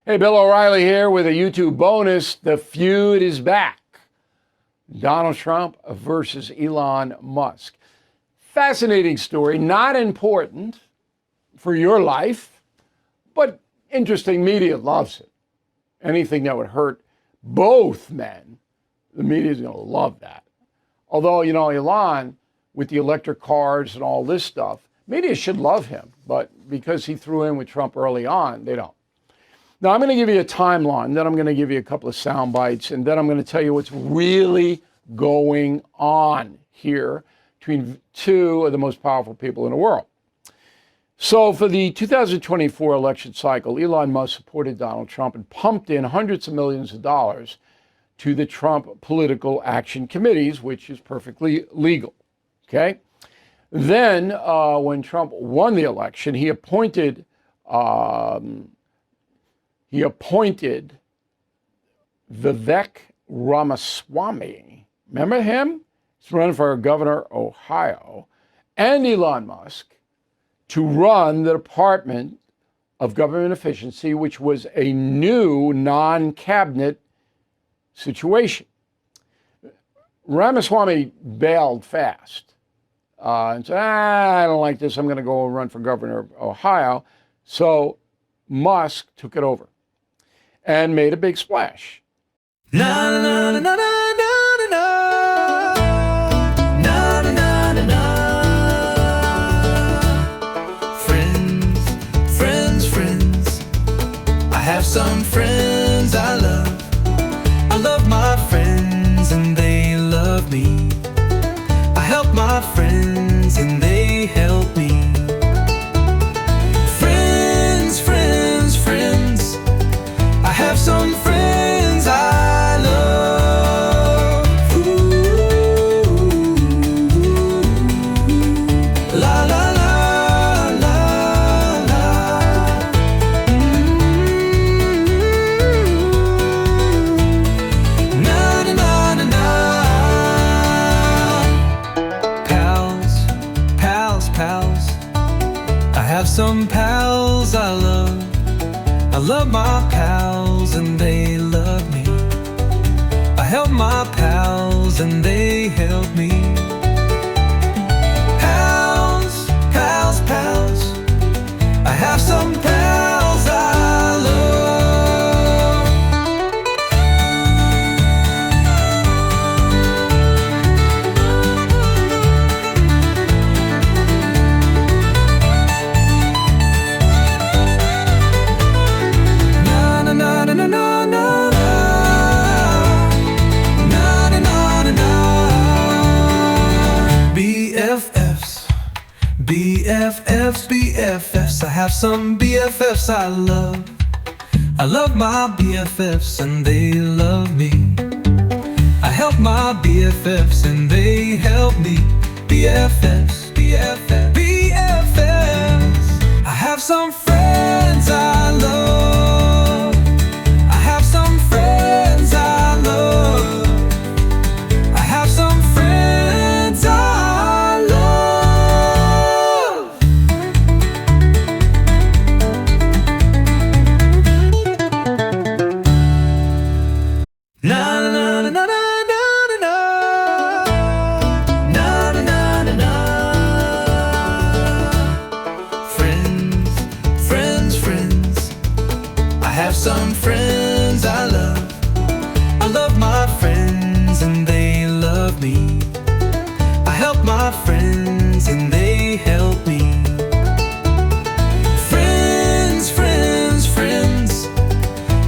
Hey, Bill O'Reilly here with a YouTube bonus. The feud is back. Donald Trump versus Elon Musk. Fascinating story, not important for your life, but interesting. Media loves it. Anything that would hurt both men, the media is going to love that. Although, Elon, with the electric cars and all this stuff, media should love him, but because he threw in with Trump early on, they don't. Now, I'm going to give you a timeline, then I'm going to give you a couple of sound bites, and then I'm going to tell you what's really going on here between two of the most powerful people in the world. So for the 2024 election cycle, Elon Musk supported Donald Trump and pumped in hundreds of millions of dollars to the Trump political action committees, which is perfectly legal. Okay? Then when Trump won the election, he appointed Vivek Ramaswamy. Remember him? He's running for governor of Ohio. And Elon Musk to run the Department of Government Efficiency, which was a new non-cabinet situation. Ramaswamy bailed fast and said, I don't like this. I'm going to go run for governor of Ohio. So Musk took it over and made a big splash. Na na na na na na na na na na na. Friends. I have some friends I love. I love my friends and they love me. I help my friends and they help me. Friends. I have some friends I love. Ooh, la la la la la. Na na na na na. Pals. I have some pals I love. I love my pals and they love me. I help my pals and they help me. Pals. I have some pals I love. BFFs, I have some BFFs I love. I love my BFFs and they love me. I help my BFFs and they help me. BFFs. I have some friends I love. I have some friends I love. I have some friends I love. Na na na na na na na na na na na. Friends. I have some friends I love. I love my friends and they love me. I help my friends and they help me. Friends.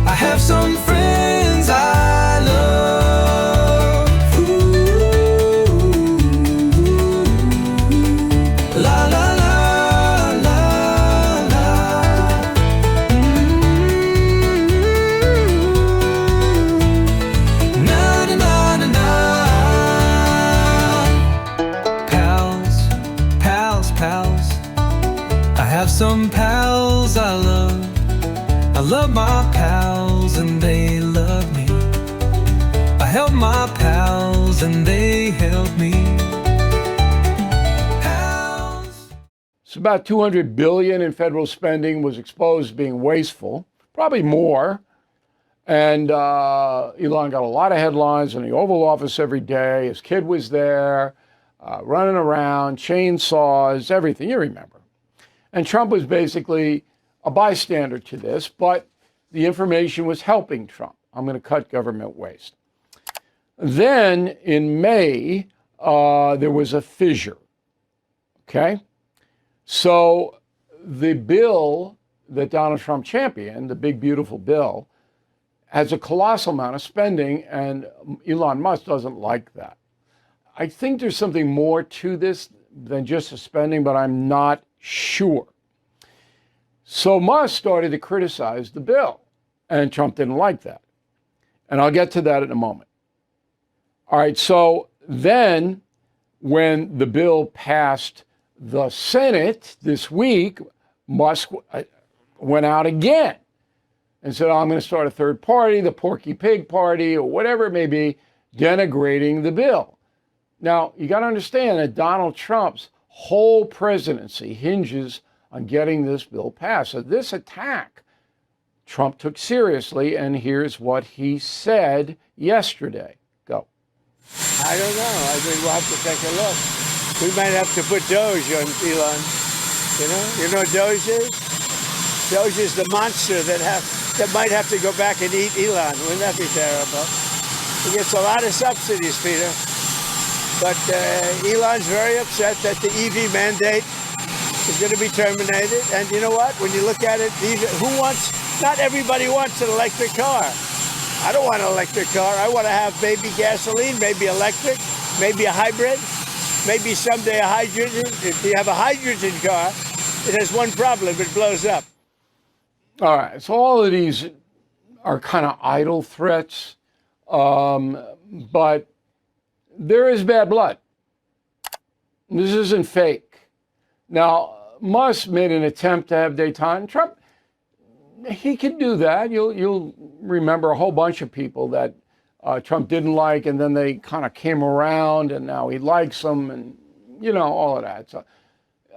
I have some friends I love. Ooh, la la la la la. Na na na na na. Pals. I have some pals I love. I love my pals and they love me. I help my pals and they help me. So about $200 billion in federal spending was exposed as being wasteful. probably more. And Elon got a lot of headlines in the Oval Office every day. His kid was there, running around, chainsaws, everything. You remember. And Trump was basically a bystander to this, but the information was helping Trump. I'm going to cut government waste. Then in May, there was a fissure. Okay? So the bill that Donald Trump championed, the big, beautiful bill, has a colossal amount of spending, and Elon Musk doesn't like that. I think there's something more to this than just the spending, but I'm not sure. So Musk started to criticize the bill, and Trump didn't like that. And I'll get to that in a moment. All right, so then when the bill passed the Senate this week, Musk went out again and said, I'm going to start a third party, the Porky Pig Party, or whatever it may be, denigrating the bill. Now, you got to understand that Donald Trump's whole presidency hinges on getting this bill passed. So this attack, Trump took seriously, and here's what he said yesterday. Go. I don't know. I mean, we'll have to take a look. We might have to put Doge on Elon. You know what Doge is? Doge is the monster that might have to go back and eat Elon. Wouldn't that be terrible? He gets a lot of subsidies, Peter. But Elon's very upset that the EV mandate is going to be terminated. And you know what? When you look at it, not everybody wants an electric car. I don't want an electric car. I want to have maybe gasoline, maybe electric, maybe a hybrid, maybe someday a hydrogen. If you have a hydrogen car, it has one problem. It blows up. All right, so all of these are kind of idle threats, but there is bad blood. This isn't fake. Now, Musk made an attempt to have détente. Trump, he could do that. You'll remember a whole bunch of people that Trump didn't like, and then they kind of came around, and now he likes them, and all of that. So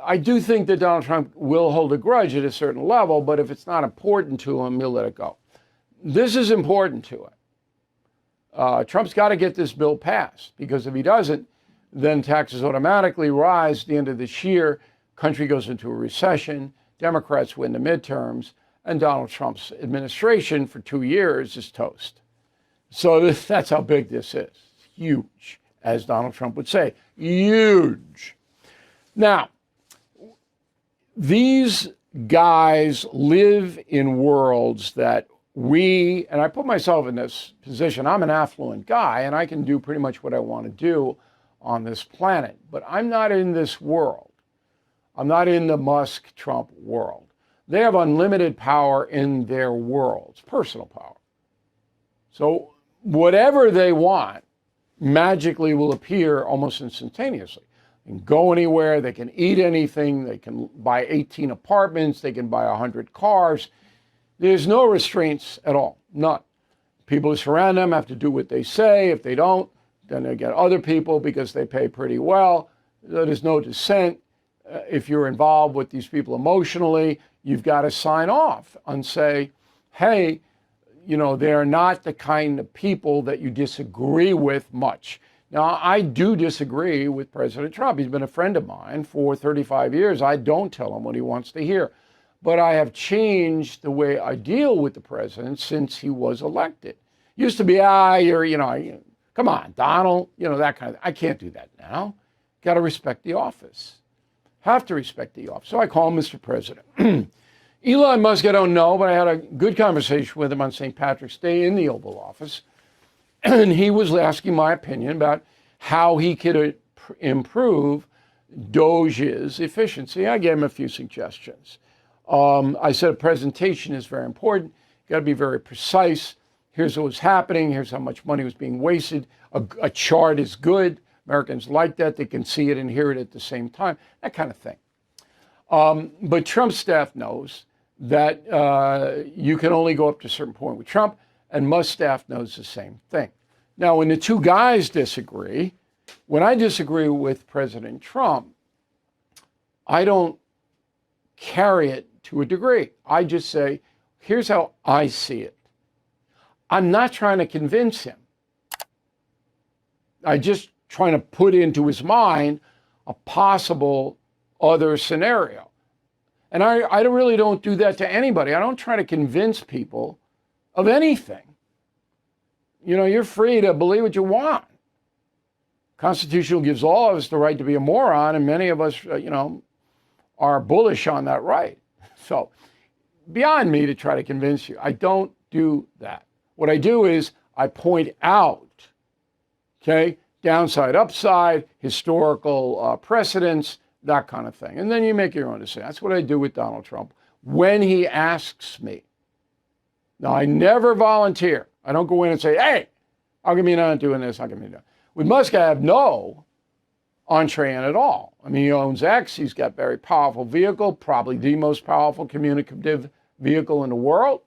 I do think that Donald Trump will hold a grudge at a certain level, but if it's not important to him, he'll let it go. This is important to it. Trump's got to get this bill passed, because if he doesn't, then taxes automatically rise at the end of this year. Country goes into a recession. Democrats win the midterms, and Donald Trump's administration for 2 years is toast. So that's how big this is. Huge, as Donald Trump would say. Huge. Now, these guys live in worlds that and I put myself in this position, I'm an affluent guy, and I can do pretty much what I want to do on this planet. But I'm not in this world. I'm not in the Musk-Trump world. They have unlimited power in their worlds, personal power. So whatever they want magically will appear almost instantaneously. They can go anywhere, they can eat anything, they can buy 18 apartments, they can buy 100 cars. There's no restraints at all, none. People who surround them have to do what they say. If they don't, then they get other people because they pay pretty well. There's no dissent. If you're involved with these people emotionally, you've got to sign off and say, hey, they're not the kind of people that you disagree with much. Now, I do disagree with President Trump. He's been a friend of mine for 35 years. I don't tell him what he wants to hear. But I have changed the way I deal with the president since he was elected. Used to be, come on, Donald, that kind of thing. I can't do that now. Got to respect the office. Have to respect the office. So I call him Mr. President. Elon Musk, I don't know, but I had a good conversation with him on St. Patrick's Day in the Oval Office. And he was asking my opinion about how he could improve Doge's efficiency. I gave him a few suggestions. I said a presentation is very important. You got to be very precise. Here's what was happening. Here's how much money was being wasted. A chart is good. Americans like that. They can see it and hear it at the same time. That kind of thing. But Trump's staff knows that you can only go up to a certain point with Trump, and Musk's staff knows the same thing. Now, when the two guys disagree, when I disagree with President Trump, I don't carry it to a degree. I just say, here's how I see it. I'm not trying to convince him. I just trying to put into his mind a possible other scenario. And I really don't do that to anybody. I don't try to convince people of anything. You know, you're free to believe what you want. Constitution gives all of us the right to be a moron, and many of us, are bullish on that right. So beyond me to try to convince you. I don't do that. What I do is I point out, okay, downside, upside, historical precedents, that kind of thing. And then you make your own decision. That's what I do with Donald Trump when he asks me. Now, I never volunteer. I don't go in and say, hey, how come you're not doing this? How come you're not? With Musk, I have no entree in at all. I mean, he owns X. He's got a very powerful vehicle, probably the most powerful communicative vehicle in the world.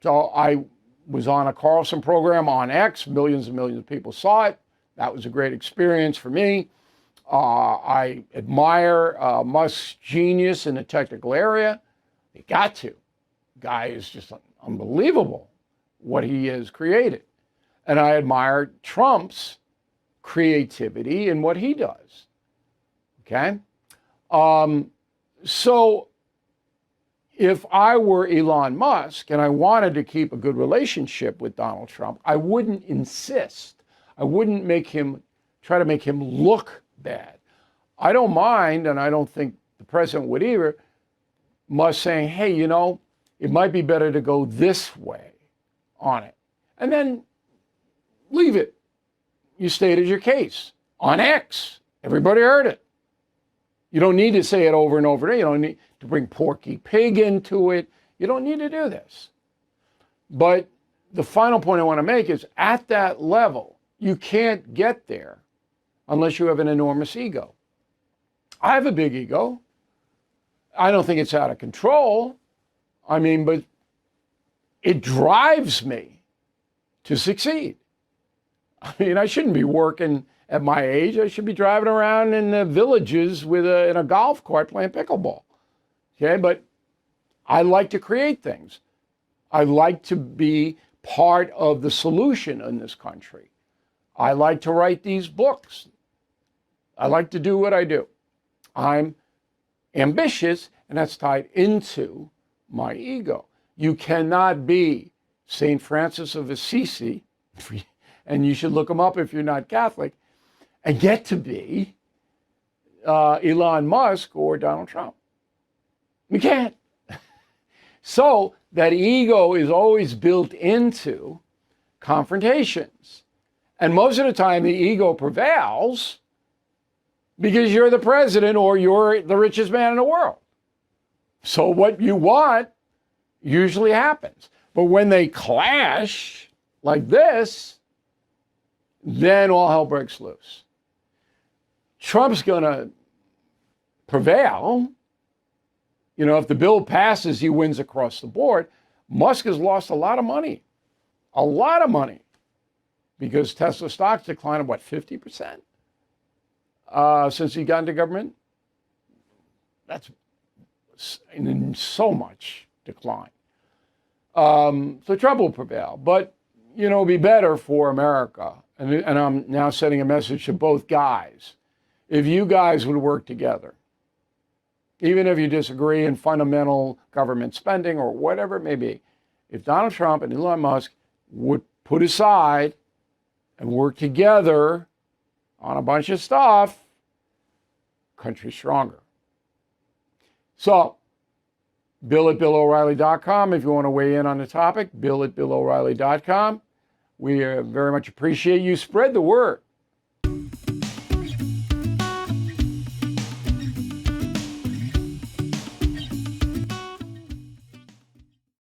So I was on a Carlson program on X. Millions and millions of people saw it. That was a great experience for me. I admire Musk's genius in the technical area. You got to. The guy is just unbelievable what he has created. And I admire Trump's creativity in what he does. Okay? So if I were Elon Musk and I wanted to keep a good relationship with Donald Trump, I wouldn't insist. I wouldn't try to make him look bad. I don't mind, and I don't think the president would either, Musk saying, hey, it might be better to go this way on it. And then leave it. You stated your case on X. Everybody heard it. You don't need to say it over and over again. You don't need to bring Porky Pig into it. You don't need to do this. But the final point I want to make is at that level, you can't get there unless you have an enormous ego. I have a big ego. I don't think it's out of control. But it drives me to succeed. I shouldn't be working at my age. I should be driving around in the villages in a golf cart playing pickleball. Okay, but I like to create things. I like to be part of the solution in this country. I like to write these books. I like to do what I do. I'm ambitious, and that's tied into my ego. You cannot be St. Francis of Assisi, and you should look him up if you're not Catholic, and get to be Elon Musk or Donald Trump. You can't. So that ego is always built into confrontations. And most of the time, the ego prevails because you're the president or you're the richest man in the world. So what you want usually happens. But when they clash like this, then all hell breaks loose. Trump's going to prevail. If the bill passes, he wins across the board. Musk has lost a lot of money. A lot of money. Because Tesla stocks declined, 50%? Since he got into government? That's in so much decline. So Trump will prevail. But, it'll be better for America. And I'm now sending a message to both guys. If you guys would work together, even if you disagree in fundamental government spending or whatever it may be, if Donald Trump and Elon Musk would put aside and work together on a bunch of stuff, country's stronger. So, Bill at BillO'Reilly.com if you want to weigh in on the topic, Bill at BillO'Reilly.com. We very much appreciate you. Spread the word.